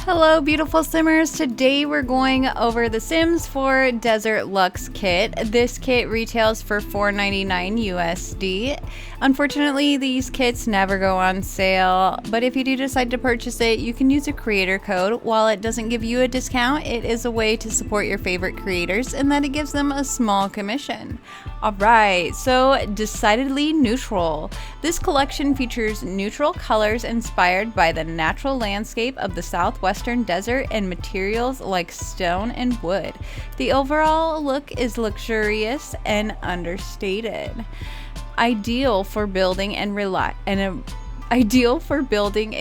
Hello beautiful simmers, today we're going over the Sims 4 Desert Luxe kit. This kit retails for $4.99 USD. Unfortunately, these kits never go on sale, but if you do decide to purchase it, you can use a creator code. While it doesn't give you a discount, it is a way to support your favorite creators and that it gives them a small commission. Alright, so decidedly neutral. This collection features neutral colors inspired by the natural landscape of the southwestern desert and materials like stone and wood. The overall look is luxurious and understated. Ideal for building a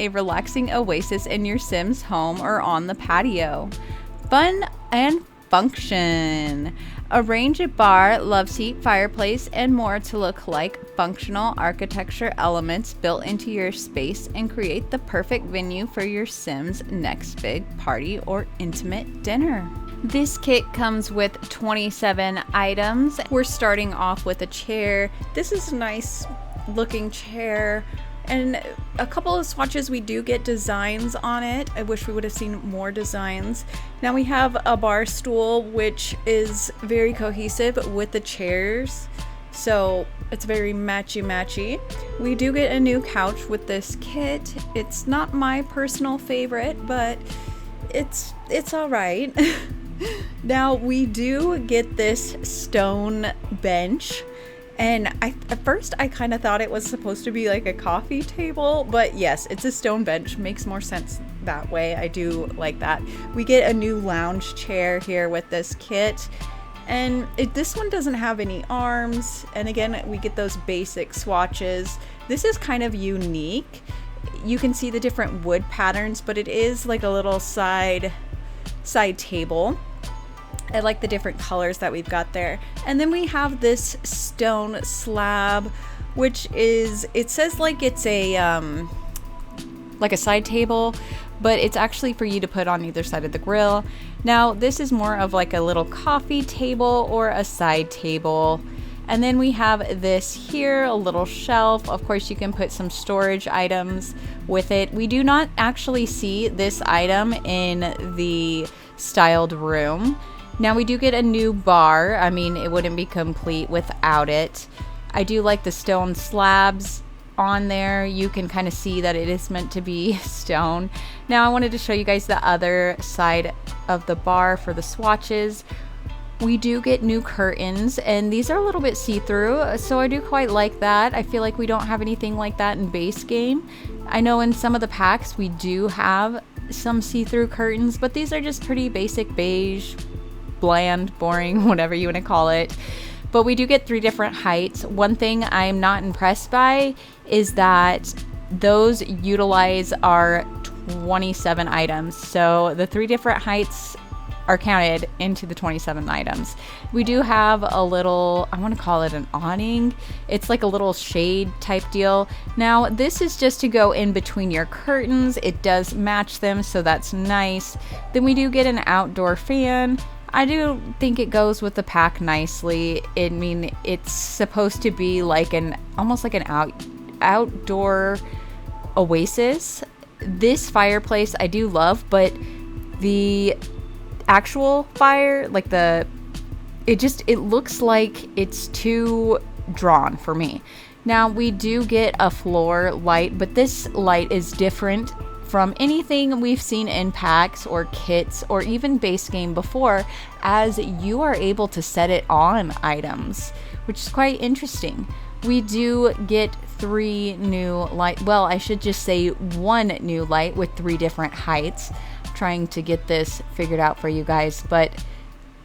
relaxing oasis in your Sims home or on the patio. Fun and function. Arrange a bar, love seat, fireplace, and more to look like functional architecture elements built into your space and create the perfect venue for your Sims' next big party or intimate dinner. This kit comes with 27 items. We're starting off with a chair. This is a nice looking chair. And a couple of swatches, we do get designs on it. I wish we would have seen more designs. Now we have a bar stool, which is very cohesive with the chairs. So it's very matchy-matchy. We do get a new couch with this kit. It's not my personal favorite, but it's all right. Now we do get this stone bench. And at first I kind of thought it was supposed to be like a coffee table, but yes, it's a stone bench. Makes more sense that way. I do like that. We get a new lounge chair here with this kit. And this one doesn't have any arms. And again, we get those basic swatches. This is kind of unique. You can see the different wood patterns, but it is like a little side table. I like the different colors that we've got there. And then we have this stone slab, which is, it says like it's a side table, but it's actually for you to put on either side of the grill. Now this is more of like a little coffee table or a side table. And then we have this here, a little shelf. Of course, you can put some storage items with it. We do not actually see this item in the styled room. Now we do get a new bar. I mean, it wouldn't be complete without it. I do like the stone slabs on there. You can kind of see that it is meant to be stone. Now I wanted to show you guys the other side of the bar for the swatches. We do get new curtains, and these are a little bit see-through, so I do quite like that. I feel like we don't have anything like that in base game. I know in some of the packs we do have some see-through curtains, but these are just pretty basic beige, bland, boring, whatever you want to call it. But we do get 3 different heights. One thing I'm not impressed by is that those utilize our 27 items. So the 3 different heights are counted into the 27 items. We do have a little, I want to call it an awning. It's like a little shade type deal. Now this is just to go in between your curtains. It does match them, so that's nice. Then we do get an outdoor fan. I do think it goes with the pack nicely. I mean, it's supposed to be like almost like an outdoor oasis. This fireplace I do love, but the actual fire, like it looks like it's too drawn for me. Now we do get a floor light, but this light is different from anything we've seen in packs or kits or even base game before, as you are able to set it on items, which is quite interesting. We do get 3 new light, well, I should just say 1 new light with 3 different heights. I'm trying to get this figured out for you guys, but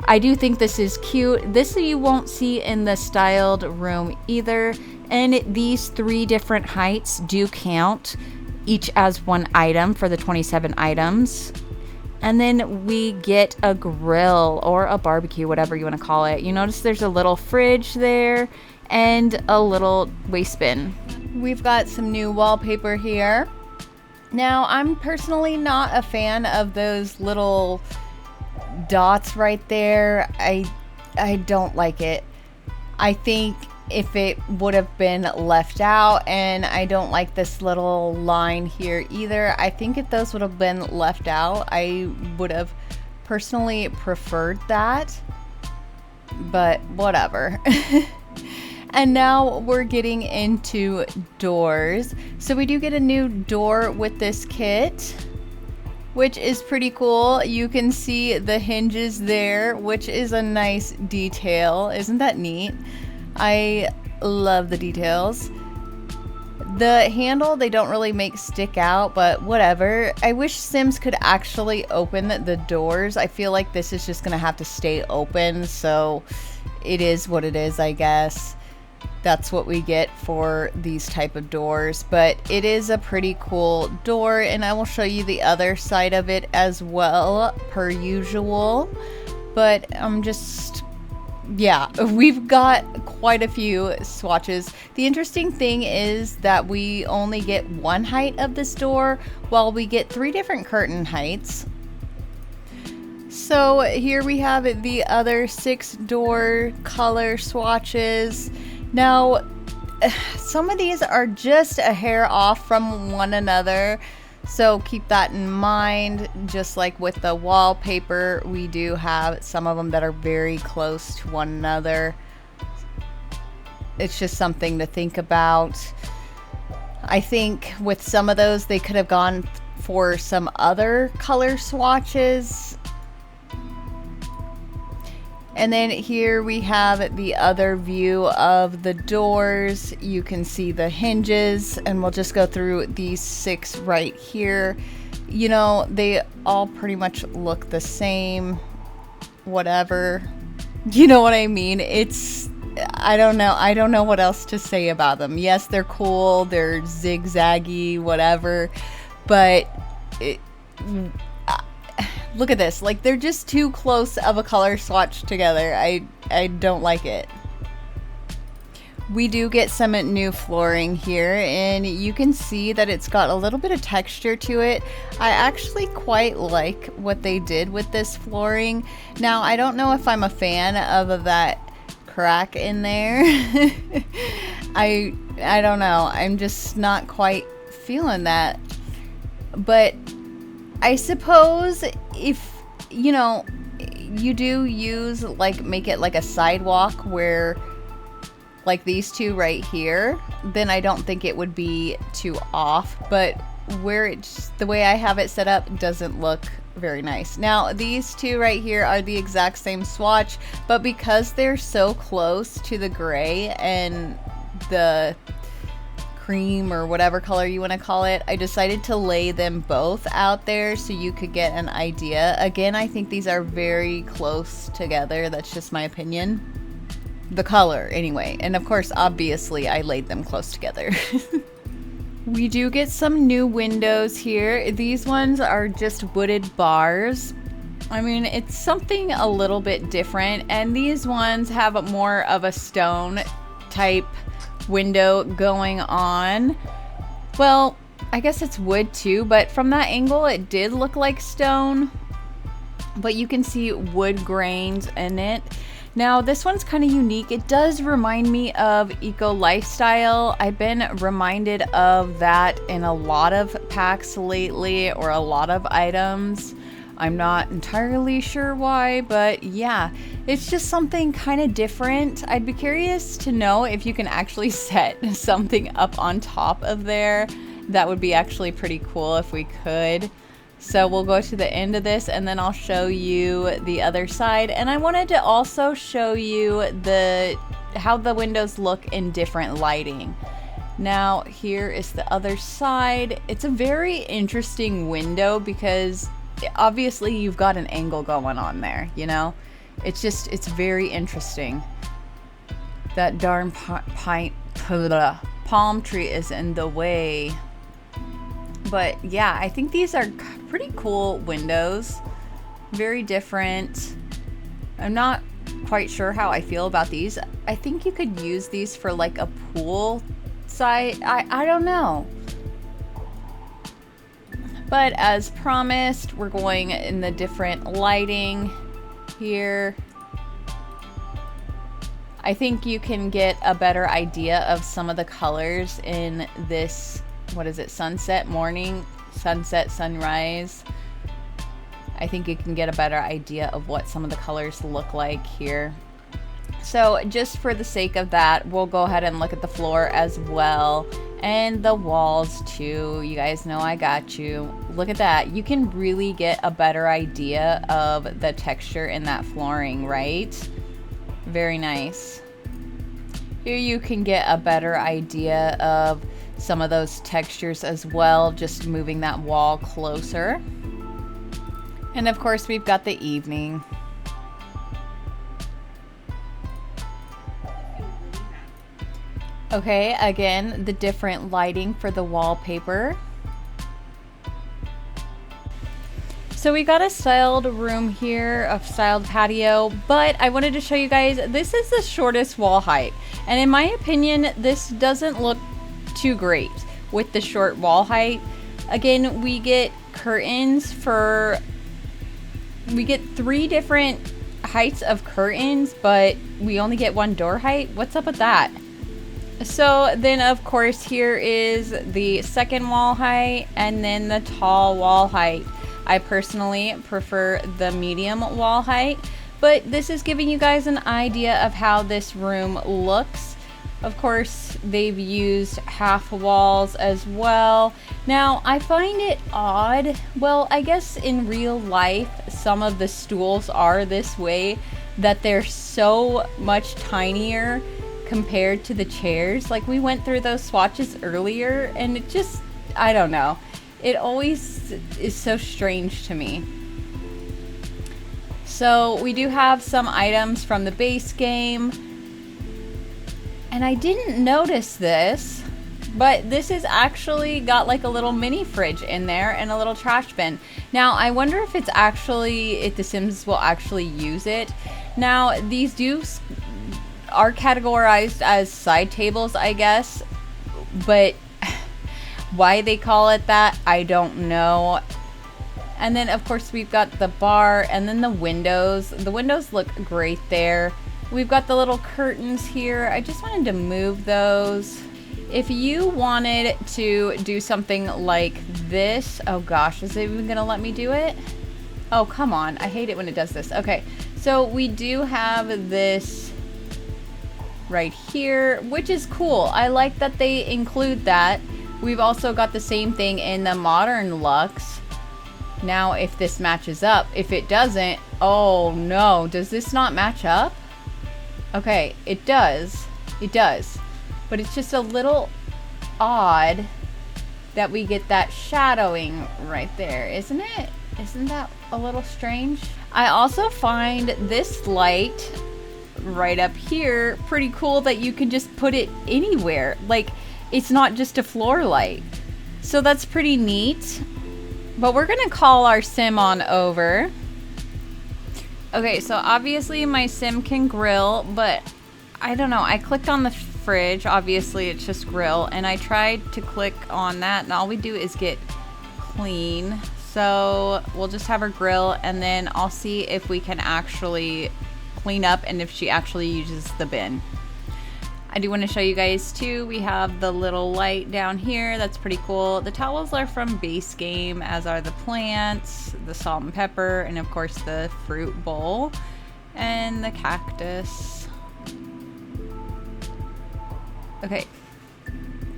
I do think this is cute. This you won't see in the styled room either, and these 3 different heights do count each as 1 item for the 27 items. And then we get a grill or a barbecue, whatever you want to call it. You notice there's a little fridge there and a little waste bin. We've got some new wallpaper here. Now I'm personally not a fan of those little dots right there. I don't like it. I think if it would have been left out, and I don't like this little line here either. I think if those would have been left out, I would have personally preferred that, but whatever. And now we're getting into doors. So we do get a new door with this kit, which is pretty cool. You can see the hinges there, which is a nice detail. Isn't that neat? I love the details. The handle, they don't really make stick out, but whatever. I wish Sims could actually open the doors. I feel like this is just gonna have to stay open, so it is what it is, I guess. That's what we get for these type of doors, but it is a pretty cool door, and I will show you the other side of it as well, per usual. But yeah, we've got quite a few swatches. The interesting thing is that we only get one height of this door, while we get 3 different curtain heights. So here we have the other 6 door color swatches. Now, some of these are just a hair off from one another, so keep that in mind. Just like with the wallpaper, we do have some of them that are very close to one another. It's just something to think about. I think with some of those, they could have gone for some other color swatches. And then here we have the other view of the doors. You can see the hinges, and we'll just go through these 6 right here. You know, they all pretty much look the same, whatever. You know what I mean? I don't know what else to say about them. Yes, they're cool, they're zigzaggy, whatever, but look at this. Like, they're just too close of a color swatch together. I don't like it. We do get some new flooring here, and you can see that it's got a little bit of texture to it. I actually quite like what they did with this flooring. Now, I don't know if I'm a fan of that crack in there. I don't know. I'm just not quite feeling that. But I suppose if, you know, you do use, like, make it like a sidewalk where, like these 2 right here, then I don't think it would be too off. But where it's, the way I have it set up doesn't look very nice. Now, these 2 right here are the exact same swatch, but because they're so close to the gray and the cream or whatever color you want to call it, I decided to lay them both out there so you could get an idea. Again, I think these are very close together. That's just my opinion. The color, anyway. And of course, obviously, I laid them close together. We do get some new windows here. These ones are just wooded bars. I mean, it's something a little bit different, and these ones have more of a stone type window going on. Well, I guess it's wood too, but from that angle it did look like stone, but you can see wood grains in it. Now, this one's kind of unique. It does remind me of Eco Lifestyle. I've been reminded of that in a lot of packs lately, or a lot of items. I'm not entirely sure why, but yeah, it's just something kind of different. I'd be curious to know if you can actually set something up on top of there. That would be actually pretty cool if we could. So we'll go to the end of this, and then I'll show you the other side. And I wanted to also show you how the windows look in different lighting. Now, here is the other side. It's a very interesting window because obviously you've got an angle going on there, you know? It's very interesting. That darn palm tree is in the way. But yeah, I think these are pretty cool windows. Very different. I'm not quite sure how I feel about these. I think you could use these for like a pool site. I don't know. But as promised, we're going in the different lighting here. I think you can get a better idea of some of the colors in this, what is it, sunset morning, sunset, sunrise. I think you can get a better idea of what some of the colors look like here. So just for the sake of that, we'll go ahead and look at the floor as well, and the walls too. You guys know I got you. Look at that. You can really get a better idea of the texture in that flooring, right? Very nice. Here you can get a better idea of some of those textures as well, just moving that wall closer. And of course, we've got the evening. Okay, again, the different lighting for the wallpaper. So we got a styled room here, a styled patio, but I wanted to show you guys, this is the shortest wall height. And in my opinion, this doesn't look too great with the short wall height. Again, we get curtains for, we get 3 different heights of curtains, but we only get 1 door height. What's up with that? So then of course here is the second wall height and then the tall wall height. I personally prefer the medium wall height, but this is giving you guys an idea of how this room looks. Of course, they've used half walls as well. Now, I find it odd. Well, I guess in real life, some of the stools are this way, that they're so much tinier compared to the chairs. Like, we went through those swatches earlier and it just, I don't know. It always is so strange to me. So we do have some items from the base game. And I didn't notice this, but this is actually got like a little mini fridge in there and a little trash bin. Now, I wonder if it's actually, if the Sims will actually use it. Now, these are categorized as side tables, I guess, but why they call it that, I don't know. And then of course we've got the bar and then the windows. The windows look great there. We've got the little curtains here. I just wanted to move those. If you wanted to do something like this, oh gosh, is it even gonna let me do it? Oh, come on, I hate it when it does this. Okay, so we do have this right here, which is cool. I like that they include that. We've also got the same thing in the modern Luxe. Now, if this matches up, if it doesn't, oh no, does this not match up? Okay, it does. It does. But it's just a little odd that we get that shadowing right there, isn't it? Isn't that a little strange? I also find this light right up here pretty cool, that you can just put it anywhere. Like, it's not just a floor light. So that's pretty neat. But we're gonna call our sim on over. Okay, so obviously my sim can grill, but I don't know. I clicked on the fridge. Obviously it's just grill, and I tried to click on that, and all we do is get clean. So we'll just have her grill, and then I'll see if we can actually clean up and if she actually uses the bin. I do want to show you guys too, we have the little light down here. That's pretty cool. The towels are from base game, as are the plants, the salt and pepper, and of course the fruit bowl and the cactus. Okay,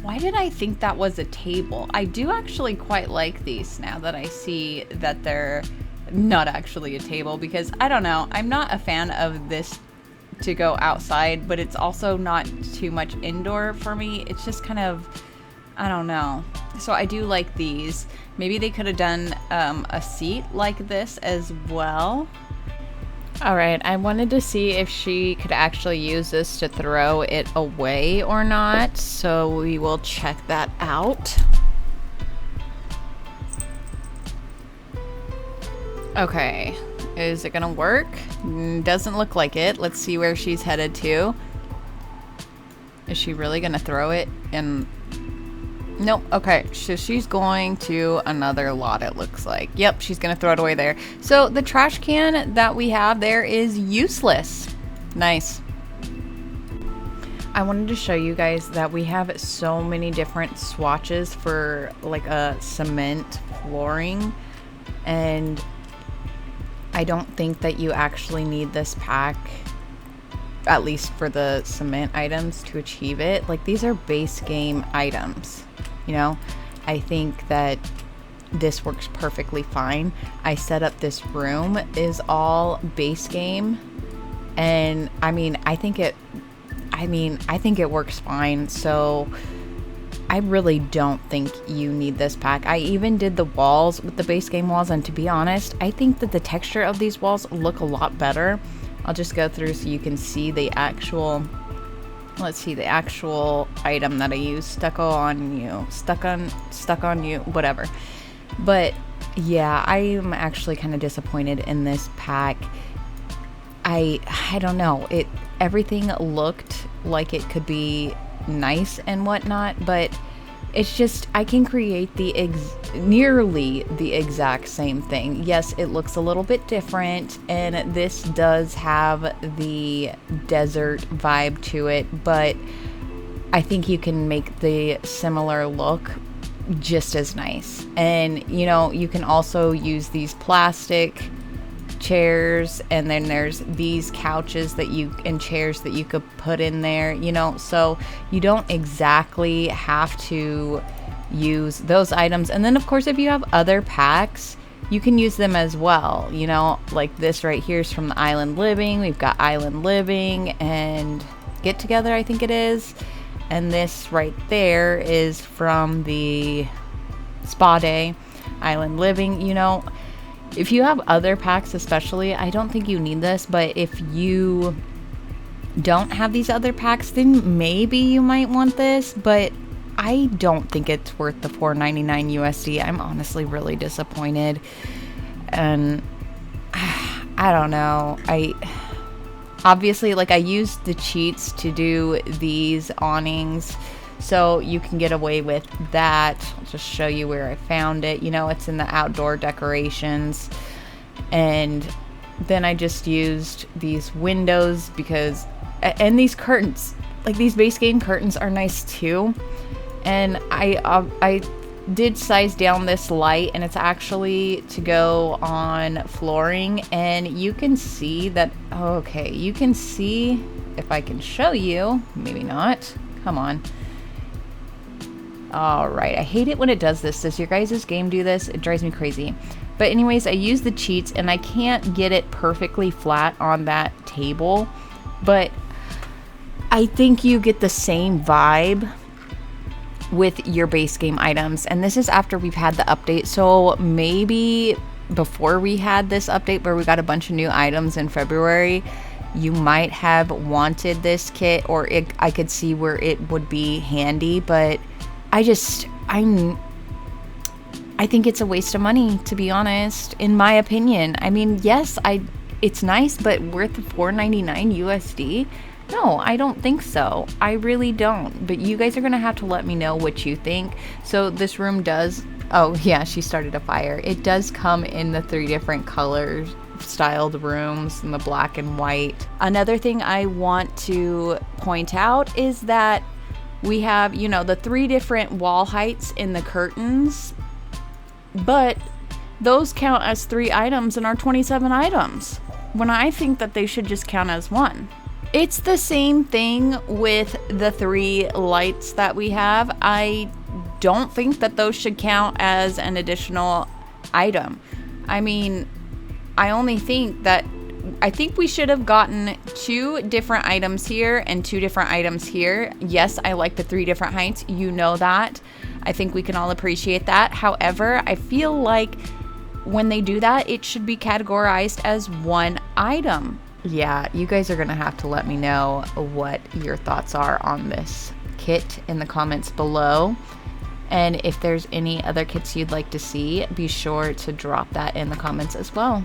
why did I think that was a table? I do actually quite like these now that I see that they're not actually a table, because I don't know, I'm not a fan of this to go outside, but it's also not too much indoor for me. It's just kind of, I don't know. So I do like these. Maybe they could have done a seat like this as well. All right, I wanted to see if she could actually use this to throw it away or not, so we will check that out. Okay, is it gonna work? Doesn't look like it. Let's see where she's headed to. Is she really gonna throw it in? Nope. Okay, so she's going to another lot, it looks like. Yep, she's gonna throw it away there. So the trash can that we have there is useless. Nice. I wanted to show you guys that we have so many different swatches for like a cement flooring, and I don't think that you actually need this pack, at least for the cement items, to achieve it. Like, these are base game items, you know. I think that this works perfectly fine. I set up this room is all base game, and I think it works fine. So I really don't think you need this pack. I even did the walls with the base game walls, and to be honest, I think that the texture of these walls look a lot better. I'll just go through so you can see the actual, let's see, the actual item that I use. Stuck on you, whatever. But yeah, I'm actually kind of disappointed in this pack. I don't know, everything looked like it could be nice and whatnot, but it's just, I can create nearly the exact same thing. Yes, it looks a little bit different, and this does have the desert vibe to it, but I think you can make the similar look just as nice. And you know, you can also use these plastic chairs, and then there's these couches and chairs that you could put in there, you know, so you don't exactly have to use those items. And then of course, if you have other packs, you can use them as well, you know, like this right here is from the Island Living. We've got Island Living and Get Together, I think it is, and this right there is from the Spa Day, Island Living. You know, if you have other packs especially, I don't think you need this, but if you don't have these other packs, then maybe you might want this, but I don't think it's worth the $4.99 USD. I'm honestly really disappointed, and I don't know. Obviously, like, I used the cheats to do these awnings, so you can get away with that. I'll just show you where I found it. You know, it's in the outdoor decorations. And then I just used these windows and these curtains, like these base game curtains are nice too. And I did size down this light, and it's actually to go on flooring, and you can see that, okay, you can see, if I can show you, maybe not, come on. All right, I hate it when it does this. Does your guys' game do this? It drives me crazy. But anyways, I use the cheats, and I can't get it perfectly flat on that table, but I think you get the same vibe with your base game items. And this is after we've had the update, so maybe before we had this update where we got a bunch of new items in February, you might have wanted this kit, or I could see where it would be handy, but I think it's a waste of money, to be honest, in my opinion. I mean, yes, it's nice, but worth $4.99 USD? No, I don't think so. I really don't. But you guys are going to have to let me know what you think. So this room does, oh yeah, she started a fire. It does come in the 3 different colors styled rooms, in the black and white. Another thing I want to point out is that we have, you know, the 3 different wall heights in the curtains, but those count as 3 items in our 27 items, when I think that they should just count as 1. It's the same thing with the 3 lights that we have. I don't think that those should count as an additional item. I mean, I think we should have gotten 2 different items here and 2 different items here. Yes, I like the 3 different heights. You know that. I think we can all appreciate that. However, I feel like when they do that, it should be categorized as 1 item. Yeah, you guys are going to have to let me know what your thoughts are on this kit in the comments below. And if there's any other kits you'd like to see, be sure to drop that in the comments as well.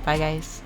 Bye, guys.